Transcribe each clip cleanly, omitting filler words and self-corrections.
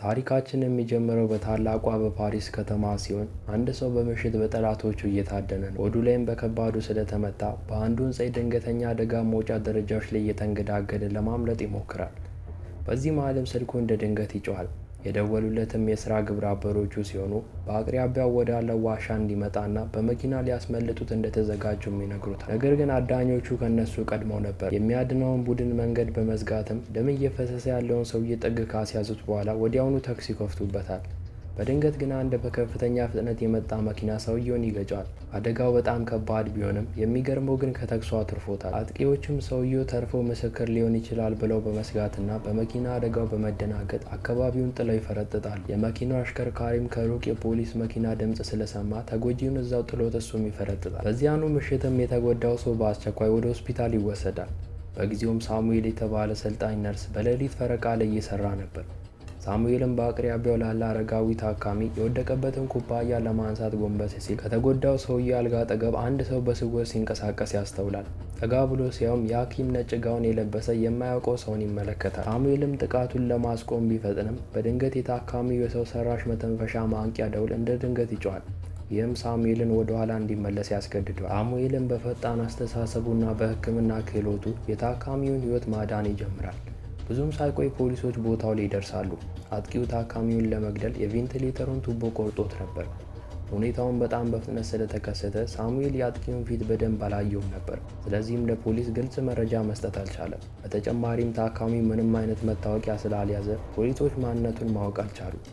ታሪካችን የሚጀምረው በታላቋ በፓሪስ ከተማ ሲሆን አንድ ሰው በምሽት በጠላቶቹ እየታደነ ነው። ሆዱ ላይም በከባዱ ስለተመታ በአንዱ ህንጻ ድንገተኛ አደጋ መውጫ ደረጃዎች ላይ እየተንገዳገደ ለማምለጥ ይሞክራል። በዚህ መሃልም ስልኩ እንደ ድንገት ይጮሃል። የደወሉለትም የሥራ ግብረ አበሮቹ ሲሆኑ በአቅራቢያው ወዳለው ዋሻ እንዲመጣና በመኪና ሊያስመልጡት እንደተዘጋጁም ይነግሩታል። ነገር ግን አዳኞቹ ከነሱ ቀድመው ነበር። የሚያድነውን ቡድን መንገድ በመዝጋትም ደም እየፈሰሰ ያለውን ሰውዬ ጥግ ካስያዙት በኋላ ወዲያውኑ ተኩስ ይከፍቱበታል። በድንገት ግን አንድ በከፍተኛ ፍጥነት የመጣ መኪና ሰውየውን ይገጫል። አደጋው በጣም ከባድ ቢሆንም የሚገርመው ግን ከተኩሱ አትርፎታል። አጥቂዎችም ሰውየው ተርፎ ምስክር ሊሆን ይችላል ብለው በመስጋትና በመኪና አደጋው በመደናገጥ አካባቢውን ጥለው ይፈረጥጣል። የመኪናው አሽከርካሪም ከሩቅ የፖሊስ መኪና ድምፅ ስለሰማ ተጎጂውን እዛው ጥሎት እሱም ይፈረጥጣል። በዚያኑ ምሽትም የተጎዳው ሰው በአስቸኳይ ወደ ሆስፒታል ይወሰዳል። በጊዜውም ሳሙኤል የተባለ ሰልጣኝ ነርስ በሌሊት ፈረቃ ላይ እየሰራ ነበር። ሳሙኤልም በአቅራቢያው ላለ አረጋዊ ታካሚ የወደቀበትን ኩባያ ለማንሳት ጎንበስ ሲል ከተጎዳው ሰውዬ አልጋ አጠገብ አንድ ሰው በስውር ሲንቀሳቀስ ያስተውላል። ጠጋ ብሎ ሲያውም የሐኪም ነጭ ጋውን የለበሰ የማያውቀው ሰውን ይመለከታል። ሳሙኤልም ጥቃቱን ለማስቆም ቢፈጥንም በድንገት የታካሚው የሰው ሰራሽ መተንፈሻ ማንቂያ ደውል እንደ ድንገት ይጮሃል። ይህም ሳሙኤልን ወደ ኋላ እንዲመለስ ያስገድደዋል። ሳሙኤልም በፈጣን አስተሳሰቡና በሕክምና ክህሎቱ የታካሚውን ሕይወት ማዳን ይጀምራል። ብዙም ሳይቆይ ፖሊሶች ቦታው ላይ ይደርሳሉ። አጥቂው ታካሚውን ለመግደል የቬንቲሌተሩን ቱቦ ቆርጦት ነበር። ሁኔታውን በጣም በፍጥነት ስለተከሰተ ሳሙኤል የአጥቂውን ፊት በደንብ አላየውም ነበር። ስለዚህም ለፖሊስ ግልጽ መረጃ መስጠት አልቻለም። በተጨማሪም ታካሚው ምንም አይነት መታወቂያ ስላልያዘ ፖሊሶች ማንነቱን ማወቅ አልቻሉም።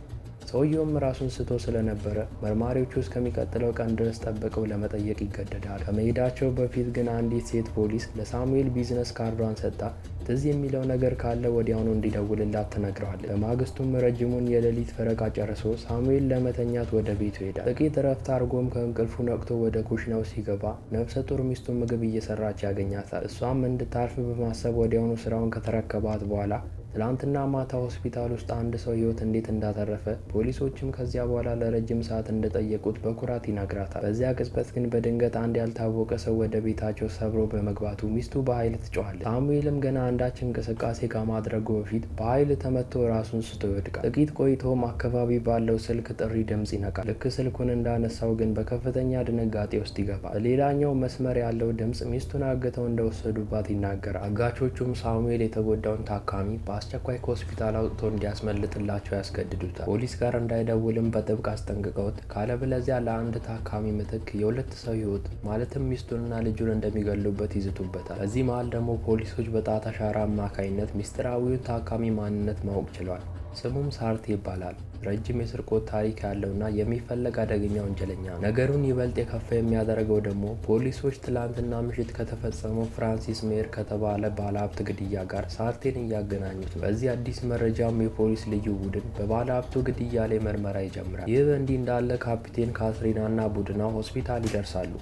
ሰውየውም ራሱን ስቶ ስለነበረ መርማሪዎቹ እስከሚቀጥለው ቀን ድረስ ጠብቀው ለመጠየቅ ይገደዳል። ከመሄዳቸው በፊት ግን አንዲት ሴት ፖሊስ ለሳሙኤል ቢዝነስ ካርዷን ሰጥታ ትዝ የሚለው ነገር ካለ ወዲያውኑ እንዲደውልላት ትነግረዋለች። በማግስቱም ረጅሙን የሌሊት ፈረቃ ጨርሶ ሳሙኤል ለመተኛት ወደ ቤቱ ይሄዳል። ጥቂት እረፍት አድርጎም ከእንቅልፉ ነቅቶ ወደ ኩሽናው ሲገባ ነፍሰ ጡር ሚስቱ ምግብ እየሰራች ያገኛታል። እሷም እንድታርፍ በማሰብ ወዲያውኑ ስራውን ከተረከባት በኋላ ትላንትና ማታ ሆስፒታል ውስጥ አንድ ሰው ህይወት እንዴት እንዳተረፈ ፖሊሶችም ከዚያ በኋላ ለረጅም ሰዓት እንደጠየቁት በኩራት ይነግራታል። በዚያ ቅጽበት ግን በድንገት አንድ ያልታወቀ ሰው ወደ ቤታቸው ሰብሮ በመግባቱ ሚስቱ በኃይል ትጮኻለች። ሳሙኤልም ገና አንዳች እንቅስቃሴ ከማድረጉ በፊት በኃይል ተመቶ ራሱን ስቶ ይወድቃል። ጥቂት ቆይቶም አካባቢ ባለው ስልክ ጥሪ ድምፅ ይነቃል። ልክ ስልኩን እንዳነሳው ግን በከፍተኛ ድንጋጤ ውስጥ ይገባል። በሌላኛው መስመር ያለው ድምፅ ሚስቱን አግተው እንደወሰዱባት ይናገራል። አጋቾቹም ሳሙኤል የተጎዳውን ታካሚ አስቸኳይ ከሆስፒታል አውጥቶ እንዲያስመልጥላቸው ያስገድዱታል። ፖሊስ ጋር እንዳይደውልም በጥብቅ አስጠንቅቀውት ካለበለዚያ ለአንድ ታካሚ ምትክ የሁለት ሰው ህይወት ማለትም ሚስቱንና ልጁን እንደሚገሉበት ይዝቱበታል። በዚህ መሃል ደግሞ ፖሊሶች በጣት አሻራ አማካኝነት ሚስጥራዊውን ታካሚ ማንነት ማወቅ ችለዋል። ስሙም ሳርቴ ይባላል። ረጅም የስርቆት ታሪክ ያለውና የሚፈለግ አደገኛ ወንጀለኛ ነው። ነገሩን ይበልጥ የከፋ የሚያደርገው ደግሞ ፖሊሶች ትላንትና ምሽት ከተፈጸመው ፍራንሲስ ሜር ከተባለ ባለሀብት ግድያ ጋር ሳርቴን እያገናኙት ነው። በዚህ አዲስ መረጃም የፖሊስ ልዩ ቡድን በባለሀብቱ ግድያ ላይ ምርመራ ይጀምራል። ይህ በእንዲህ እንዳለ ካፒቴን ካትሪናና ቡድኗ ሆስፒታል ይደርሳሉ።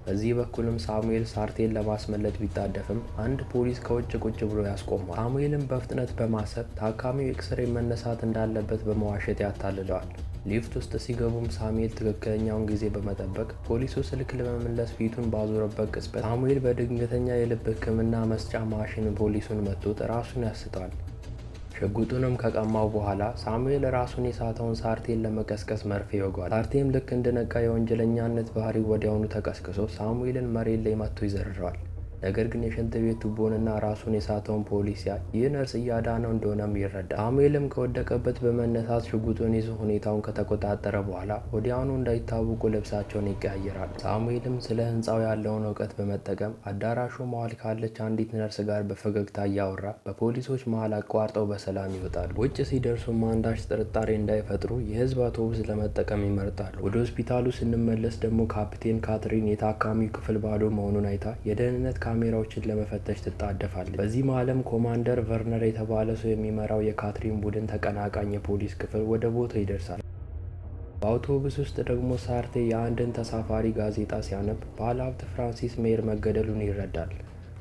በዚህ በኩልም ሳሙኤል ሳርቴን ለማስመለጥ ቢጣደፍም አንድ ፖሊስ ከውጭ ቁጭ ብሎ ያስቆመዋል። ሳሙኤልም በፍጥነት በማሰብ ታካሚው ኤክስሬ መነሳት እንዳለበት በመዋሸት ያታልለዋል። ሊፍት ውስጥ ሲገቡም ሳሙኤል ትክክለኛውን ጊዜ በመጠበቅ ፖሊሱ ስልክ ለመመለስ ፊቱን ባዞረበት ቅጽበት ሳሙኤል በድንገተኛ የልብ ሕክምና መስጫ ማሽን ፖሊሱን መቶት ራሱን ያስተዋል። ሽጉጡንም ከቀማው በኋላ ሳሙኤል ራሱን የሳተውን ሳርቴን ለመቀስቀስ መርፌ ይወጋዋል። ሳርቴም ልክ እንደነቃ የወንጀለኛነት ባህሪው ወዲያውኑ ተቀስቅሶ ሳሙኤልን መሬት ላይ መቶ ይዘርረዋል። ነገር ግን የሽንት ቤት ቱቦንና ራሱን የሳተውን ፖሊስ ሲያይ ይህ ነርስ እያዳነው እንደሆነም ይረዳል። ሳሙኤልም ከወደቀበት በመነሳት ሽጉጡን ይዞ ሁኔታውን ከተቆጣጠረ በኋላ ወዲያውኑ እንዳይታወቁ ልብሳቸውን ይቀያየራሉ። ሳሙኤልም ስለ ህንፃው ያለውን እውቀት በመጠቀም አዳራሹ መሀል ካለች አንዲት ነርስ ጋር በፈገግታ እያወራ በፖሊሶች መሀል አቋርጠው በሰላም ይወጣሉ። ውጭ ሲደርሱም አንዳች ጥርጣሬ እንዳይፈጥሩ የህዝብ አውቶቡስ ለመጠቀም ይመርጣሉ። ወደ ሆስፒታሉ ስንመለስ ደግሞ ካፒቴን ካትሪን የታካሚው ክፍል ባዶ መሆኑን አይታ የደህንነት ካሜራዎችን ለመፈተሽ ትጣደፋለች። በዚህ መሃልም ኮማንደር ቨርነር የተባለ ሰው የሚመራው የካትሪን ቡድን ተቀናቃኝ የፖሊስ ክፍል ወደ ቦታው ይደርሳል። በአውቶቡስ ውስጥ ደግሞ ሳርቴ የአንድን ተሳፋሪ ጋዜጣ ሲያነብ ባለሀብት ፍራንሲስ ሜር መገደሉን ይረዳል።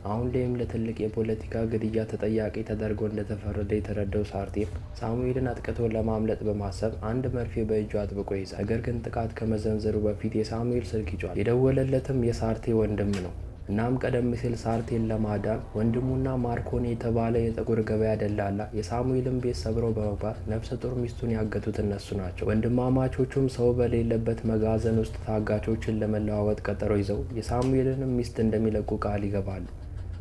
አሁን ላይም ለትልቅ የፖለቲካ ግድያ ተጠያቂ ተደርጎ እንደተፈረደ የተረዳው ሳርቴም ሳሙኤልን አጥቅቶ ለማምለጥ በማሰብ አንድ መርፌ በእጁ አጥብቆ ይዛል። ነገር ግን ጥቃት ከመዘንዘሩ በፊት የሳሙኤል ስልክ ይጮሃል። የደወለለትም የሳርቴ ወንድም ነው። እናም ቀደም ሲል ሳርቴን ለማዳን ወንድሙና ማርኮኒ የተባለ የጥቁር ገበያ ደላላ የሳሙኤልን ቤት ሰብረው በመግባት ነፍሰ ጡር ሚስቱን ያገቱት እነሱ ናቸው። ወንድማማቾቹም ሰው በሌለበት መጋዘን ውስጥ ታጋቾችን ለመለዋወጥ ቀጠሮ ይዘው የሳሙኤልንም ሚስት እንደሚለቁ ቃል ይገባሉ።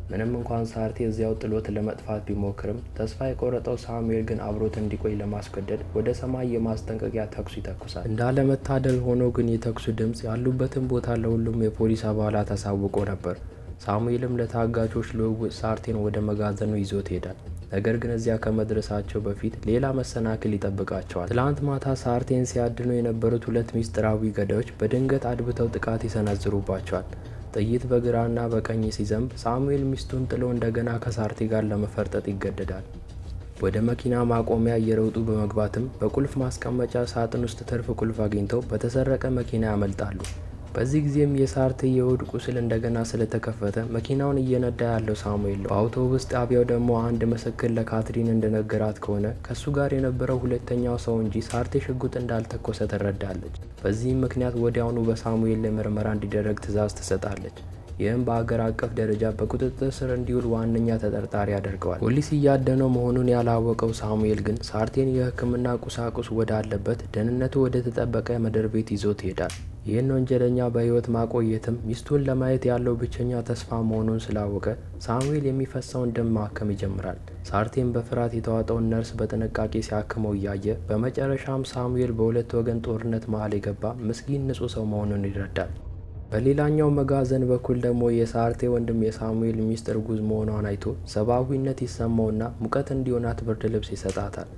ምንም እንኳን ሳርቴ እዚያው ጥሎት ለመጥፋት ቢሞክርም ተስፋ የቆረጠው ሳሙኤል ግን አብሮት እንዲቆይ ለማስገደድ ወደ ሰማይ የማስጠንቀቂያ ተኩስ ይተኩሳል። እንዳለመታደል ሆኖ ግን የተኩሱ ድምፅ ያሉበትን ቦታ ለሁሉም የፖሊስ አባላት አሳውቆ ነበር። ሳሙኤልም ለታጋቾች ልውውጥ ሳርቴን ወደ መጋዘኑ ይዞት ይሄዳል። ነገር ግን እዚያ ከመድረሳቸው በፊት ሌላ መሰናክል ይጠብቃቸዋል። ትላንት ማታ ሳርቴን ሲያድኑ የነበሩት ሁለት ሚስጥራዊ ገዳዮች በድንገት አድብተው ጥቃት ይሰነዝሩባቸዋል። ጥይት በግራና በቀኝ ሲዘንብ ሳሙኤል ሚስቱን ጥሎ እንደገና ከሳርቴ ጋር ለመፈርጠጥ ይገደዳል። ወደ መኪና ማቆሚያ እየሮጡ በመግባትም በቁልፍ ማስቀመጫ ሳጥን ውስጥ ትርፍ ቁልፍ አግኝተው በተሰረቀ መኪና ያመልጣሉ። በዚህ ጊዜም የሳርቴ የሆድ ቁስል እንደገና ስለተከፈተ መኪናውን እየነዳ ያለው ሳሙኤል ነው። በአውቶቡስ ጣቢያው ደግሞ አንድ ምስክር ለካትሪን እንደነገራት ከሆነ ከሱ ጋር የነበረው ሁለተኛው ሰው እንጂ ሳርቴ ሽጉጥ እንዳልተኮሰ ትረዳለች። በዚህም ምክንያት ወዲያውኑ በሳሙኤል ላይ ምርመራ እንዲደረግ ትዕዛዝ ትሰጣለች። ይህም በአገር አቀፍ ደረጃ በቁጥጥር ስር እንዲውል ዋነኛ ተጠርጣሪ ያደርገዋል። ፖሊስ እያደነው መሆኑን ያላወቀው ሳሙኤል ግን ሳርቴን የሕክምና ቁሳቁስ ወዳለበት ደህንነቱ ወደ ተጠበቀ ምድር ቤት ይዞት ይሄዳል። ይህን ወንጀለኛ በህይወት ማቆየትም ሚስቱን ለማየት ያለው ብቸኛ ተስፋ መሆኑን ስላወቀ ሳሙኤል የሚፈሰውን ደም ማከም ይጀምራል። ሳርቴን በፍርሃት የተዋጠውን ነርስ በጥንቃቄ ሲያክመው እያየ በመጨረሻም ሳሙኤል በሁለት ወገን ጦርነት መሀል የገባ ምስኪን ንጹህ ሰው መሆኑን ይረዳል። በሌላኛው መጋዘን በኩል ደግሞ የሳርቴ ወንድም የሳሙኤል ሚስት እርጉዝ መሆኗን አይቶ ሰብአዊነት ይሰማውና ሙቀት እንዲሆናት ብርድ ልብስ ይሰጣታል።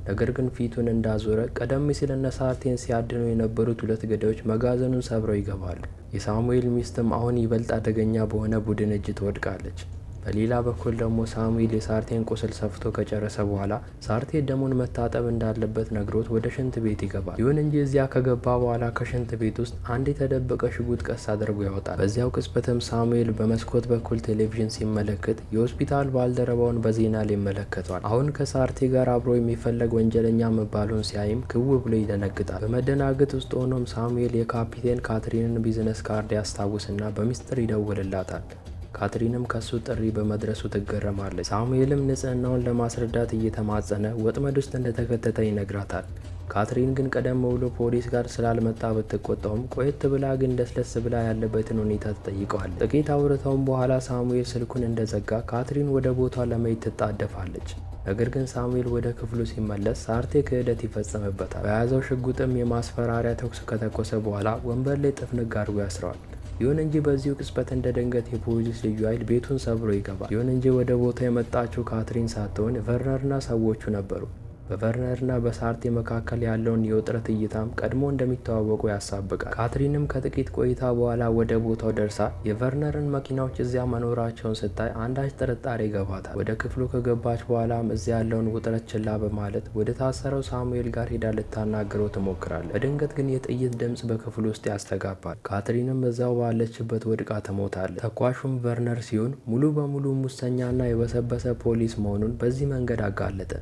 ነገር ግን ፊቱን እንዳዞረ ቀደም ሲል እነ ሳርቴን ሲያድኑ የነበሩት ሁለት ገዳዮች መጋዘኑን ሰብረው ይገባሉ። የሳሙኤል ሚስትም አሁን ይበልጥ አደገኛ በሆነ ቡድን እጅ ትወድቃለች። በሌላ በኩል ደግሞ ሳሙኤል የሳርቴን ቁስል ሰፍቶ ከጨረሰ በኋላ ሳርቴ ደሙን መታጠብ እንዳለበት ነግሮት ወደ ሽንት ቤት ይገባል። ይሁን እንጂ እዚያ ከገባ በኋላ ከሽንት ቤት ውስጥ አንድ የተደበቀ ሽጉጥ ቀስ አድርጎ ያወጣል። በዚያው ቅጽበትም ሳሙኤል በመስኮት በኩል ቴሌቪዥን ሲመለከት የሆስፒታል ባልደረባውን በዜና ላይ ይመለከቷል። አሁን ከሳርቴ ጋር አብሮ የሚፈለግ ወንጀለኛ መባሉን ሲያይም ክው ብሎ ይደነግጣል። በመደናገጥ ውስጥ ሆኖም ሳሙኤል የካፒቴን ካትሪንን ቢዝነስ ካርድ ያስታውስና በሚስጥር ይደውልላታል። ካትሪንም ከሱ ጥሪ በመድረሱ ትገረማለች። ሳሙኤልም ንጽህናውን ለማስረዳት እየተማጸነ ወጥመድ ውስጥ እንደተከተተ ይነግራታል። ካትሪን ግን ቀደም ብሎ ፖሊስ ጋር ስላልመጣ ብትቆጣውም ቆየት ብላ ግን ደስለስ ብላ ያለበትን ሁኔታ ትጠይቀዋለች። ጥቂት አውርተውም በኋላ ሳሙኤል ስልኩን እንደዘጋ ካትሪን ወደ ቦታው ለመሄድ ትጣደፋለች። ነገር ግን ሳሙኤል ወደ ክፍሉ ሲመለስ ሳርቴ ክህደት ይፈጸምበታል። በያዘው ሽጉጥም የማስፈራሪያ ተኩስ ከተኮሰ በኋላ ወንበር ላይ ጥፍንግ አድርጎ ያስረዋል። ይሁን እንጂ በዚሁ ቅጽበት እንደ ድንገት የፖሊስ ልዩ ኃይል ቤቱን ሰብሮ ይገባል። ይሁን እንጂ ወደ ቦታው የመጣችው ካትሪን ሳትሆን ቨርነርና ሰዎቹ ነበሩ። በቨርነርና በሳርቴ መካከል ያለውን የውጥረት እይታም ቀድሞ እንደሚተዋወቁ ያሳብቃል። ካትሪንም ከጥቂት ቆይታ በኋላ ወደ ቦታው ደርሳ የቨርነርን መኪናዎች እዚያ መኖራቸውን ስታይ አንዳች ጥርጣሬ ይገባታል። ወደ ክፍሉ ከገባች በኋላም እዚያ ያለውን ውጥረት ችላ በማለት ወደ ታሰረው ሳሙኤል ጋር ሄዳ ልታናግረው ትሞክራለች። በድንገት ግን የጥይት ድምፅ በክፍሉ ውስጥ ያስተጋባል። ካትሪንም እዛው ባለችበት ወድቃ ትሞታለች። ተኳሹም ቨርነር ሲሆን ሙሉ በሙሉ ሙሰኛና የበሰበሰ ፖሊስ መሆኑን በዚህ መንገድ አጋለጠ።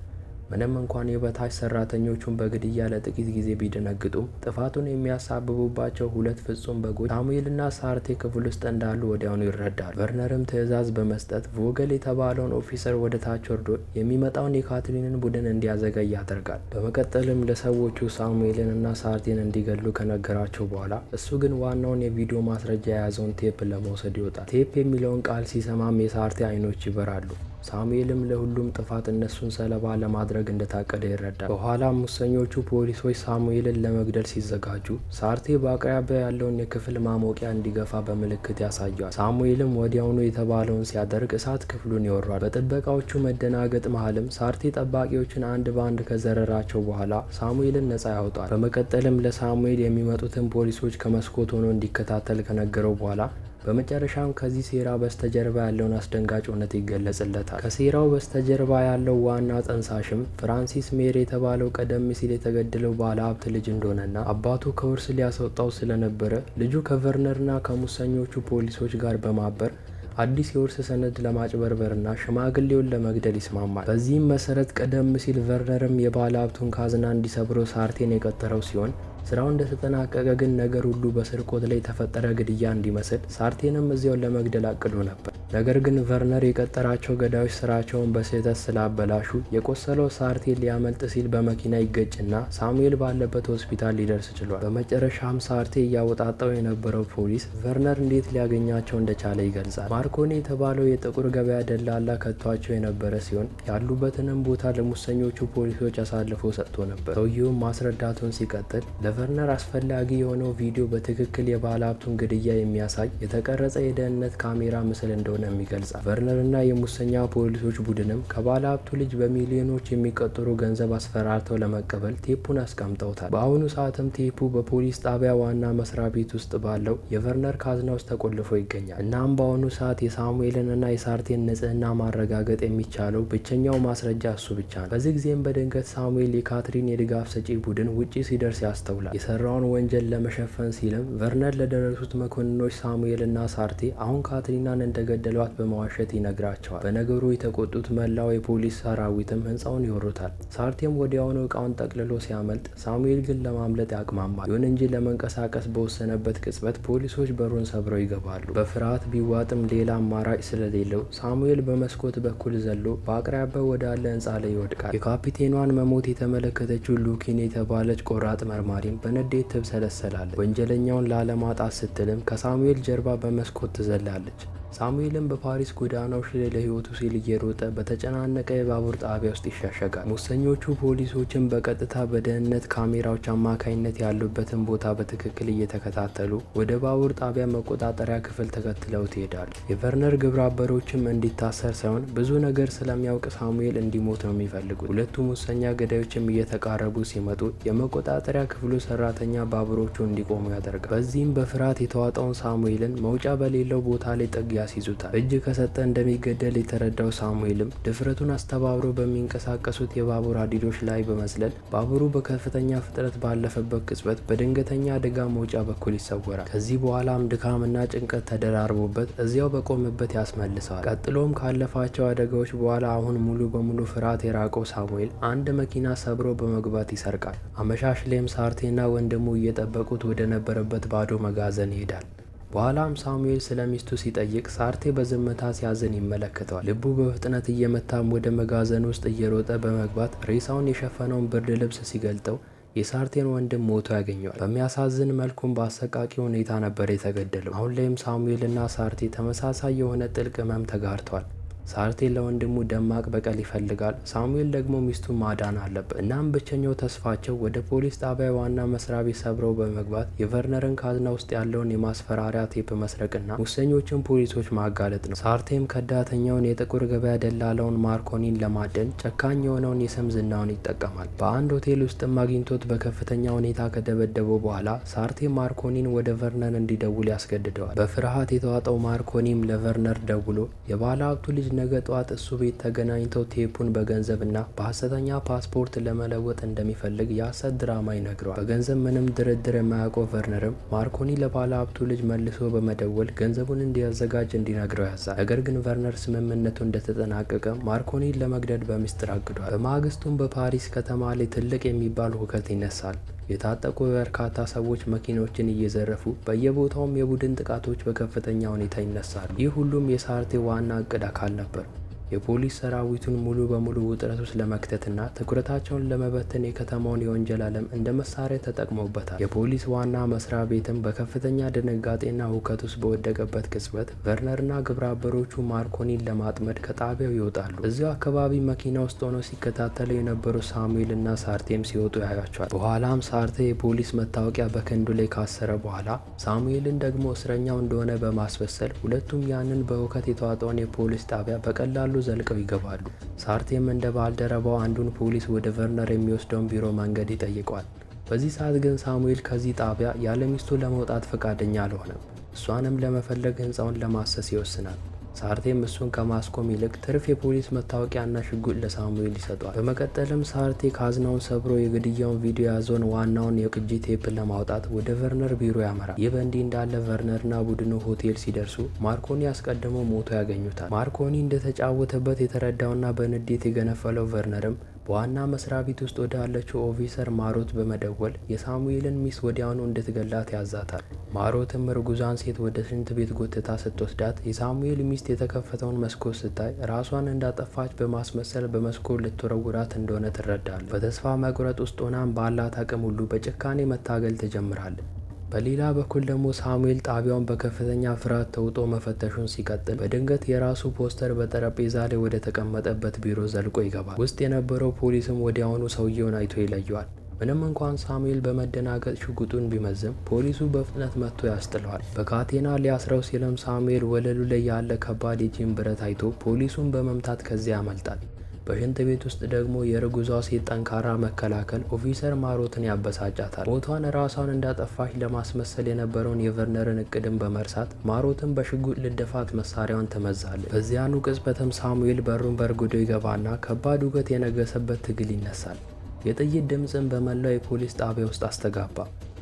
ምንም እንኳን የበታች ሰራተኞቹን በግድያ ለጥቂት ጊዜ ቢደነግጡም ጥፋቱን የሚያሳብቡባቸው ሁለት ፍጹም በጎች ሳሙኤልና ሳርቴ ክፍል ውስጥ እንዳሉ ወዲያውኑ ይረዳል። ቨርነርም ትዕዛዝ በመስጠት ቮገል የተባለውን ኦፊሰር ወደ ታች ወርዶ የሚመጣውን የካትሪንን ቡድን እንዲያዘገይ ያደርጋል። በመቀጠልም ለሰዎቹ ሳሙኤልንና ሳርቴን እንዲገሉ ከነገራቸው በኋላ እሱ ግን ዋናውን የቪዲዮ ማስረጃ የያዘውን ቴፕ ለመውሰድ ይወጣል። ቴፕ የሚለውን ቃል ሲሰማም የሳርቴ አይኖች ይበራሉ። ሳሙኤልም ለሁሉም ጥፋት እነሱን ሰለባ ለማድረግ እንደታቀደ ይረዳል። በኋላም ሙሰኞቹ ፖሊሶች ሳሙኤልን ለመግደል ሲዘጋጁ ሳርቴ በአቅራቢያ ያለውን የክፍል ማሞቂያ እንዲገፋ በምልክት ያሳያል። ሳሙኤልም ወዲያውኑ የተባለውን ሲያደርግ እሳት ክፍሉን ይወራል። በጥበቃዎቹ መደናገጥ መሀልም ሳርቴ ጠባቂዎችን አንድ በአንድ ከዘረራቸው በኋላ ሳሙኤልን ነጻ ያወጣል። በመቀጠልም ለሳሙኤል የሚመጡትን ፖሊሶች ከመስኮት ሆኖ እንዲከታተል ከነገረው በኋላ በመጨረሻም ከዚህ ሴራ በስተጀርባ ያለውን አስደንጋጭ እውነት ይገለጽለታል። ከሴራው በስተጀርባ ያለው ዋና ጠንሳሽም ፍራንሲስ ሜር የተባለው ቀደም ሲል የተገደለው ባለሀብት ልጅ እንደሆነና አባቱ ከውርስ ሊያስወጣው ስለነበረ ልጁ ከቨርነርና ከሙሰኞቹ ፖሊሶች ጋር በማበር አዲስ የውርስ ሰነድ ለማጭበርበርና ሽማግሌውን ለመግደል ይስማማል። በዚህም መሰረት ቀደም ሲል ቨርነርም የባለሀብቱን ካዝና እንዲሰብረው ሳርቴን የቀጠረው ሲሆን ስራው እንደተጠናቀቀ ግን ነገር ሁሉ በስርቆት ላይ የተፈጠረ ግድያ እንዲመስል ሳርቴንም እዚያውን ለመግደል አቅዶ ነበር። ነገር ግን ቨርነር የቀጠራቸው ገዳዮች ስራቸውን በስህተት ስላበላሹ የቆሰለው ሳርቴን ሊያመልጥ ሲል በመኪና ይገጭና ሳሙኤል ባለበት ሆስፒታል ሊደርስ ችሏል። በመጨረሻም ሳርቴ እያወጣጣው የነበረው ፖሊስ ቨርነር እንዴት ሊያገኛቸው እንደቻለ ይገልጻል። ማርኮኒ የተባለው የጥቁር ገበያ ደላላ ከቷቸው የነበረ ሲሆን ያሉበትንም ቦታ ለሙሰኞቹ ፖሊሶች አሳልፎ ሰጥቶ ነበር። ሰውየውም ማስረዳቱን ሲቀጥል ለቨርነር አስፈላጊ የሆነው ቪዲዮ በትክክል የባለሀብቱን ግድያ የሚያሳይ የተቀረጸ የደህንነት ካሜራ ምስል እንደሆነ ይገልጻል። ቨርነር እና የሙሰኛ ፖሊሶች ቡድንም ከባለሀብቱ ልጅ በሚሊዮኖች የሚቆጠሩ ገንዘብ አስፈራርተው ለመቀበል ቴፑን አስቀምጠውታል። በአሁኑ ሰዓትም ቴፑ በፖሊስ ጣቢያ ዋና መስሪያ ቤት ውስጥ ባለው የቨርነር ካዝና ውስጥ ተቆልፎ ይገኛል። እናም በአሁኑ ሰዓት የሳሙኤልን እና የሳርቴን ንጽህና ማረጋገጥ የሚቻለው ብቸኛው ማስረጃ እሱ ብቻ ነው። በዚህ ጊዜም በድንገት ሳሙኤል የካትሪን የድጋፍ ሰጪ ቡድን ውጪ ሲደርስ ያስተውላል። የሰራውን ወንጀል ለመሸፈን ሲልም ቨርነር ለደረሱት መኮንኖች ሳሙኤል እና ሳርቴ አሁን ካትሪናን እንደገደሏት በመዋሸት ይነግራቸዋል። በነገሩ የተቆጡት መላው የፖሊስ ሰራዊትም ህንፃውን ይወሩታል። ሳርቴም ወዲያውኑ እቃውን ጠቅልሎ ሲያመልጥ፣ ሳሙኤል ግን ለማምለጥ ያቅማማል። ይሁን እንጂ ለመንቀሳቀስ በወሰነበት ቅጽበት ፖሊሶች በሩን ሰብረው ይገባሉ። በፍርሃት ቢዋጥም ሌላ አማራጭ ስለሌለው ሳሙኤል በመስኮት በኩል ዘሎ በአቅራቢያው ወዳለ ህንፃ ላይ ይወድቃል። የካፒቴኗን መሞት የተመለከተችው ሉኪን የተባለች ቆራጥ መርማሪም በንዴት ትብሰለሰላለች። ወንጀለኛውን ላለማጣት ስትልም ከሳሙኤል ጀርባ በመስኮት ትዘላለች። ሳሙኤልም በፓሪስ ጎዳናዎች ላይ ለህይወቱ ሲል እየሮጠ በተጨናነቀ የባቡር ጣቢያ ውስጥ ይሻሸጋል። ሙሰኞቹ ፖሊሶችን በቀጥታ በደህንነት ካሜራዎች አማካኝነት ያሉበትን ቦታ በትክክል እየተከታተሉ ወደ ባቡር ጣቢያ መቆጣጠሪያ ክፍል ተከትለውት ይሄዳሉ። የቨርነር ግብረ አበሮችም እንዲታሰር ሳይሆን ብዙ ነገር ስለሚያውቅ ሳሙኤል እንዲሞት ነው የሚፈልጉት። ሁለቱ ሙሰኛ ገዳዮችም እየተቃረቡ ሲመጡ የመቆጣጠሪያ ክፍሉ ሰራተኛ ባቡሮቹ እንዲቆሙ ያደርጋል። በዚህም በፍርሃት የተዋጠውን ሳሙኤልን መውጫ በሌለው ቦታ ላይ ጥግ ያስይዙታል። እጅ ከሰጠ እንደሚገደል የተረዳው ሳሙኤልም ድፍረቱን አስተባብሮ በሚንቀሳቀሱት የባቡር ሀዲዶች ላይ በመዝለል ባቡሩ በከፍተኛ ፍጥነት ባለፈበት ቅጽበት በድንገተኛ አደጋ መውጫ በኩል ይሰወራል። ከዚህ በኋላም ድካምና ጭንቀት ተደራርቦበት እዚያው በቆመበት ያስመልሰዋል። ቀጥሎም ካለፋቸው አደጋዎች በኋላ አሁን ሙሉ በሙሉ ፍርሃት የራቀው ሳሙኤል አንድ መኪና ሰብሮ በመግባት ይሰርቃል። አመሻሽ ላይም ሳርቴና ወንድሙ እየጠበቁት ወደ ነበረበት ባዶ መጋዘን ይሄዳል። በኋላም ሳሙኤል ስለ ሚስቱ ሲጠይቅ ሳርቴ በዝምታ ሲያዝን ይመለከተዋል። ልቡ በፍጥነት እየመታም ወደ መጋዘን ውስጥ እየሮጠ በመግባት ሬሳውን የሸፈነውን ብርድ ልብስ ሲገልጠው የሳርቴን ወንድም ሞቶ ያገኘዋል። በሚያሳዝን መልኩም በአሰቃቂ ሁኔታ ነበር የተገደለው። አሁን ላይም ሳሙኤልና ሳርቴ ተመሳሳይ የሆነ ጥልቅ ህመም ተጋርተዋል። ሳርቴ ለወንድሙ ደማቅ በቀል ይፈልጋል። ሳሙኤል ደግሞ ሚስቱን ማዳን አለበት። እናም ብቸኛው ተስፋቸው ወደ ፖሊስ ጣቢያ ዋና መስሪያ ቤት ሰብረው በመግባት የቨርነርን ካዝና ውስጥ ያለውን የማስፈራሪያ ቴፕ መስረቅና ሙሰኞችን ፖሊሶች ማጋለጥ ነው። ሳርቴም ከዳተኛውን የጥቁር ገበያ ደላላውን ማርኮኒን ለማደን ጨካኝ የሆነውን የስም ዝናውን ይጠቀማል። በአንድ ሆቴል ውስጥም አግኝቶት በከፍተኛ ሁኔታ ከደበደበው በኋላ ሳርቴ ማርኮኒን ወደ ቨርነር እንዲደውል ያስገድደዋል። በፍርሃት የተዋጠው ማርኮኒም ለቨርነር ደውሎ የባለ ሀብቱ ልጅ ነገ ጠዋት እሱ ቤት ተገናኝተው ቴፑን በገንዘብና በሀሰተኛ ፓስፖርት ለመለወጥ እንደሚፈልግ የሀሰት ድራማ ይነግረዋል። በገንዘብ ምንም ድርድር የማያውቀው ቨርነርም ማርኮኒ ለባለ ሀብቱ ልጅ መልሶ በመደወል ገንዘቡን እንዲያዘጋጅ እንዲነግረው ያዛል። ነገር ግን ቨርነር ስምምነቱ እንደተጠናቀቀ ማርኮኒን ለመግደል በሚስጥር አግዷል። በማግስቱም በፓሪስ ከተማ ላይ ትልቅ የሚባል ሁከት ይነሳል። የታጠቁ በርካታ ሰዎች መኪኖችን እየዘረፉ በየቦታውም የቡድን ጥቃቶች በከፍተኛ ሁኔታ ይነሳሉ። ይህ ሁሉም የሳርቴ ዋና እቅድ አካል ነበር። የፖሊስ ሰራዊቱን ሙሉ በሙሉ ውጥረት ውስጥ ለመክተትና ትኩረታቸውን ለመበተን የከተማውን የወንጀል ዓለም እንደ መሳሪያ ተጠቅመውበታል። የፖሊስ ዋና መስሪያ ቤትም በከፍተኛ ድንጋጤና ሁከት ውስጥ በወደቀበት ቅጽበት ቨርነርና ግብረ አበሮቹ ማርኮኒን ለማጥመድ ከጣቢያው ይወጣሉ። እዚያው አካባቢ መኪና ውስጥ ሆነው ሲከታተሉ የነበሩ ሳሙኤልና ሳርቴም ሲወጡ ያያቸዋል። በኋላም ሳርቴ የፖሊስ መታወቂያ በክንዱ ላይ ካሰረ በኋላ ሳሙኤልን ደግሞ እስረኛው እንደሆነ በማስመሰል ሁለቱም ያንን በሁከት የተዋጠውን የፖሊስ ጣቢያ በቀላሉ ዘልቀው ይገባሉ። ሳርቴም እንደ ባልደረባው አንዱን ፖሊስ ወደ ቨርነር የሚወስደውን ቢሮ መንገድ ይጠይቀዋል። በዚህ ሰዓት ግን ሳሙኤል ከዚህ ጣቢያ ያለ ሚስቱ ለመውጣት ፈቃደኛ አልሆነም። እሷንም ለመፈለግ ህንፃውን ለማሰስ ይወስናል። ሳርቴም እሱን ከማስቆም ይልቅ ትርፍ የፖሊስ መታወቂያና ሽጉጥ ለሳሙኤል ይሰጧል። በመቀጠልም ሳርቴ ካዝናውን ሰብሮ የግድያውን ቪዲዮ የያዘውን ዋናውን የቅጂ ቴፕ ለማውጣት ወደ ቨርነር ቢሮ ያመራል። ይህ በእንዲህ እንዳለ ቨርነርና ቡድኑ ሆቴል ሲደርሱ ማርኮኒ አስቀድሞ ሞቶ ያገኙታል። ማርኮኒ እንደተጫወተበት የተረዳውና በንዴት የገነፈለው ቨርነርም በዋና መስሪያ ቤት ውስጥ ወዳለችው ኦፊሰር ማሮት በመደወል የሳሙኤልን ሚስት ወዲያውኑ እንድትገላት ያዛታል። ማሮትም እርጉዟን ሴት ወደ ሽንት ቤት ጎትታ ስትወስዳት የሳሙኤል ሚስት የተከፈተውን መስኮት ስታይ ራሷን እንዳጠፋች በማስመሰል በመስኮት ልትወረውራት እንደሆነ ትረዳለች። በተስፋ መቁረጥ ውስጥ ሆናም ባላት አቅም ሁሉ በጭካኔ መታገል ትጀምራለች። በሌላ በኩል ደግሞ ሳሙኤል ጣቢያውን በከፍተኛ ፍርሃት ተውጦ መፈተሹን ሲቀጥል በድንገት የራሱ ፖስተር በጠረጴዛ ላይ ወደ ተቀመጠበት ቢሮ ዘልቆ ይገባል። ውስጥ የነበረው ፖሊስም ወዲያውኑ ሰውየውን አይቶ ይለየዋል። ምንም እንኳን ሳሙኤል በመደናገጥ ሽጉጡን ቢመዝም ፖሊሱ በፍጥነት መጥቶ ያስጥለዋል። በካቴና ሊያስረው ሲልም ሳሙኤል ወለሉ ላይ ያለ ከባድ የጂም ብረት አይቶ ፖሊሱን በመምታት ከዚያ ያመልጣል። በሽንት ቤት ውስጥ ደግሞ የእርጉዟ ሴት ጠንካራ መከላከል ኦፊሰር ማሮትን ያበሳጫታል። ሞቷን ራሷን እንዳጠፋች ለማስመሰል የነበረውን የቨርነርን እቅድን በመርሳት ማሮትን በሽጉጥ ልደፋት መሳሪያውን ትመዛለች። በዚያኑ ቅጽበትም ሳሙኤል በሩን በርግዶ ይገባና ከባድ ውከት የነገሰበት ትግል ይነሳል። የጥይት ድምፅን በመላው የፖሊስ ጣቢያ ውስጥ አስተጋባ።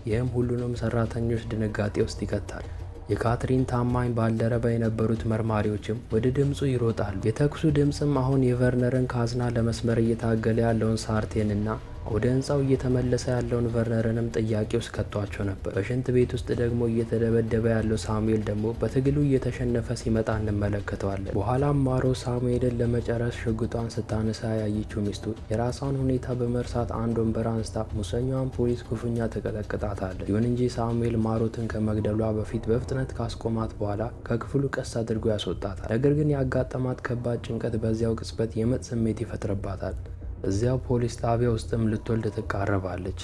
ይህም ሁሉንም ሰራተኞች ድንጋጤ ውስጥ ይከታል። የካትሪን ታማኝ ባልደረባ የነበሩት መርማሪዎችም ወደ ድምፁ ይሮጣሉ። የተኩሱ ድምፅም አሁን የቨርነርን ካዝና ለመስመር እየታገለ ያለውን ሳርቴንና ወደ ህንፃው እየተመለሰ ያለውን ቨርነርንም ጥያቄ ውስጥ ከቷቸው ነበር። በሽንት ቤት ውስጥ ደግሞ እየተደበደበ ያለው ሳሙኤል ደግሞ በትግሉ እየተሸነፈ ሲመጣ እንመለከተዋለን። በኋላም ማሮ ሳሙኤልን ለመጨረስ ሽጉጧን ስታነሳ ያየችው ሚስቱ የራሷን ሁኔታ በመርሳት አንድ ወንበር አንስታ ሙሰኛዋን ፖሊስ ክፉኛ ተቀጠቅጣታለች። ይሁን እንጂ ሳሙኤል ማሮትን ከመግደሏ በፊት በፍጥነት ካስቆማት በኋላ ከክፍሉ ቀስ አድርጎ ያስወጣታል። ነገር ግን ያጋጠማት ከባድ ጭንቀት በዚያው ቅጽበት የምጥ ስሜት ይፈጥርባታል። እዚያው ፖሊስ ጣቢያ ውስጥም ልትወልድ ትቃረባለች።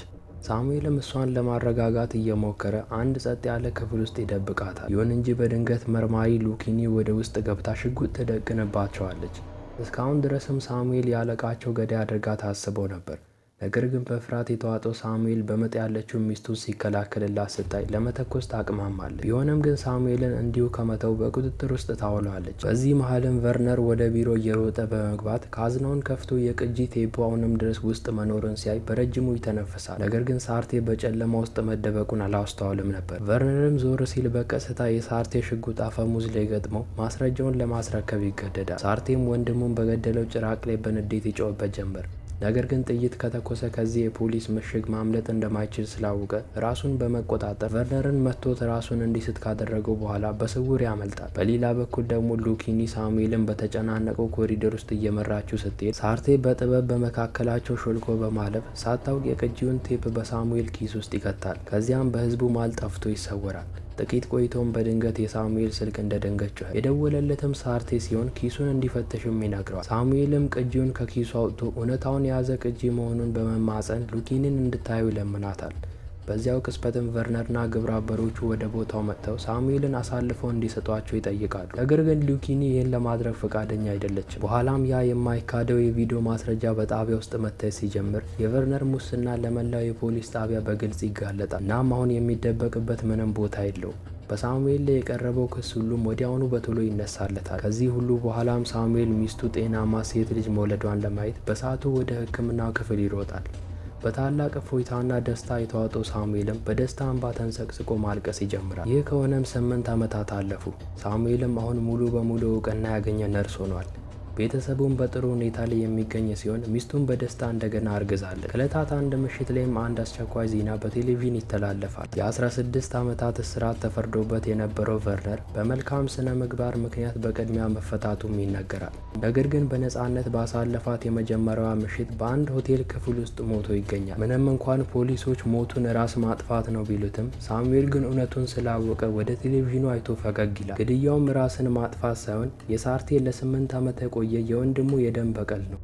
ሳሙኤልም እሷን ለማረጋጋት እየሞከረ አንድ ጸጥ ያለ ክፍል ውስጥ ይደብቃታል። ይሁን እንጂ በድንገት መርማሪ ሉኪኒ ወደ ውስጥ ገብታ ሽጉጥ ትደቅንባቸዋለች። እስካሁን ድረስም ሳሙኤል ያለቃቸው ገዳይ አድርጋ ታስበው ነበር። ነገር ግን በፍርሃት የተዋጠው ሳሙኤል በምጥ ያለችው ሚስቱ ሲከላከልላት ስታይ ለመተኮስ ታቅማማለች። ቢሆንም ግን ሳሙኤልን እንዲሁ ከመተው በቁጥጥር ውስጥ ታውለዋለች። በዚህ መሀልም ቨርነር ወደ ቢሮ እየሮጠ በመግባት ካዝናውን ከፍቶ የቅጂ ቴፑ አሁንም ድረስ ውስጥ መኖርን ሲያይ በረጅሙ ይተነፍሳል። ነገር ግን ሳርቴ በጨለማ ውስጥ መደበቁን አላስተዋልም ነበር። ቨርነርም ዞር ሲል በቀስታ የሳርቴ ሽጉጥ አፈሙዝ ላይ ገጥሞ ማስረጃውን ለማስረከብ ይገደዳል። ሳርቴም ወንድሙን በገደለው ጭራቅ ላይ በንዴት ይጮህበት ጀመር። ነገር ግን ጥይት ከተኮሰ ከዚህ የፖሊስ ምሽግ ማምለጥ እንደማይችል ስላወቀ ራሱን በመቆጣጠር ቨርነርን መቶት ራሱን እንዲስት ካደረገው በኋላ በስውር ያመልጣል። በሌላ በኩል ደግሞ ሉኪኒ ሳሙኤልን በተጨናነቀው ኮሪደር ውስጥ እየመራችው ስትሄድ ሳርቴ በጥበብ በመካከላቸው ሾልኮ በማለፍ ሳታውቅ የቅጂውን ቴፕ በሳሙኤል ኪስ ውስጥ ይከታል። ከዚያም በህዝቡ መሃል ጠፍቶ ይሰወራል። ጥቂት ቆይቶም በድንገት የሳሙኤል ስልክ እንደደንገት ጮኸ። የደወለለትም ሳርቴ ሲሆን ኪሱን እንዲፈትሽም ይነግረዋል። ሳሙኤልም ቅጂውን ከኪሱ አውጥቶ እውነታውን የያዘ ቅጂ መሆኑን በመማጸን ሉኪንን እንድታየው ይለምናታል። በዚያው ቅጽበትም ቨርነርና ግብረ አበሮቹ ወደ ቦታው መጥተው ሳሙኤልን አሳልፈው እንዲሰጧቸው ይጠይቃሉ። ነገር ግን ሉኪኒ ይህን ለማድረግ ፈቃደኛ አይደለችም። በኋላም ያ የማይካደው የቪዲዮ ማስረጃ በጣቢያ ውስጥ መታየት ሲጀምር የቨርነር ሙስና ለመላው የፖሊስ ጣቢያ በግልጽ ይጋለጣል። እናም አሁን የሚደበቅበት ምንም ቦታ የለውም። በሳሙኤል ላይ የቀረበው ክስ ሁሉም ወዲያውኑ በቶሎ ይነሳለታል። ከዚህ ሁሉ በኋላም ሳሙኤል ሚስቱ ጤናማ ሴት ልጅ መውለዷን ለማየት በሰዓቱ ወደ ሕክምናው ክፍል ይሮጣል። በታላቅ እፎይታና ደስታ የተዋጠው ሳሙኤልም በደስታ እንባ ተንሰቅስቆ ማልቀስ ይጀምራል። ይህ ከሆነም 8 ዓመታት አለፉ። ሳሙኤልም አሁን ሙሉ በሙሉ እውቅና ያገኘ ነርስ ሆኗል። ቤተሰቡን በጥሩ ሁኔታ ላይ የሚገኝ ሲሆን ሚስቱን በደስታ እንደገና አርግዛለች። ከዕለታት አንድ ምሽት ላይም አንድ አስቸኳይ ዜና በቴሌቪዥን ይተላለፋል። የ16 ዓመታት እስራት ተፈርዶበት የነበረው ቨርነር በመልካም ስነ ምግባር ምክንያት በቅድሚያ መፈታቱም ይነገራል። ነገር ግን በነጻነት ባሳለፋት የመጀመሪያዋ ምሽት በአንድ ሆቴል ክፍል ውስጥ ሞቶ ይገኛል። ምንም እንኳን ፖሊሶች ሞቱን ራስ ማጥፋት ነው ቢሉትም ሳሙኤል ግን እውነቱን ስላወቀ ወደ ቴሌቪዥኑ አይቶ ፈገግ ይላል። ግድያውም ራስን ማጥፋት ሳይሆን የሳርቴ ለ8 ዓመት የቆየ የወንድሙ የደም በቀል ነው።